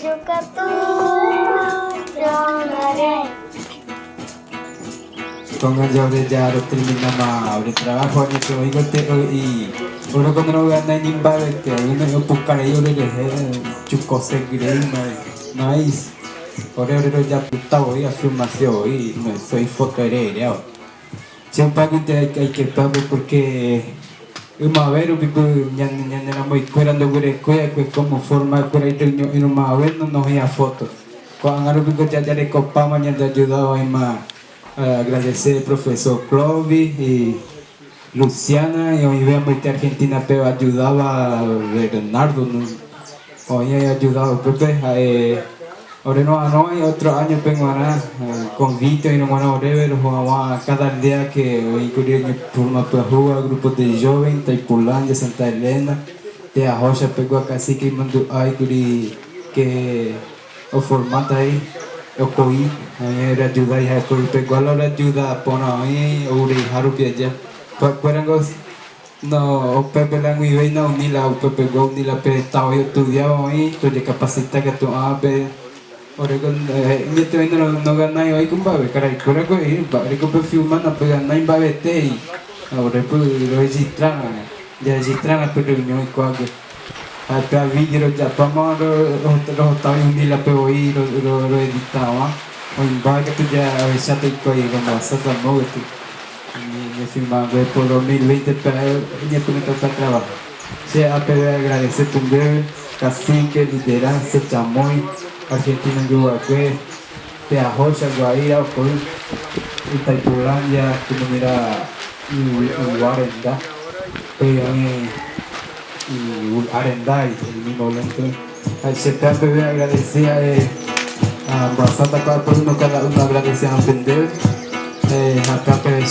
juga tuh lloraré. Pónganse ahora ya, ahora terminamos ahora el trabajo, y uno cuando no gana ni mbabete, uno yo buscaré yo le dejé chucose grey, nice. Ahora ya puta voy a filmación hoy, me soy fotorero. Siempre hay que pagar porque uma vez o pico ya muy curando gure que como forma por ahí y no más ver no nos veía fotos. Cuando ahora pico ya le copamos ya te ayudado a más. Agradecer al profesor Clovis y Luciana y hoy vemos que Argentina pero ayudaba a Bernardo, ¿no? Hoy ha ayudado Pepe, ahora no hay otro año tengo convite y no van a ver cada día que hoy quería turma para jugar grupos de jóvenes Taipulândia, Santa Helena de Arrocha pegou a cacique e mandou aí que o formato aí eu corri aí era ajuda e aí pegou a hora ajuda pona aí o rei haru piaja cuerangos no o Pepe la muy bien no ni la o Pepe go ni la pe tao yo estudiaba ahí tu de capacidad que tu ape ora con niente vendo no ganai aí com babe carai cora co aí babe com filma na pe ganai babe tei ora poi lo registrana ya registrana per riunione qua hasta video ya pama lo estaba ni la pe hoy lo editaba hoy babe que ya ya te coi con la sata no me filmaba por 2020 pero ya me toca trabajo se ha pedido agradecer tu breve cacique lideranza chamoy Argentina Uruguay de Arrocha Guaira por Itaipulândia que não era o Arendá o Arendá e mismo lento aí se te pedido agradecer a bastante cada uno agradecer a aprender a Pepe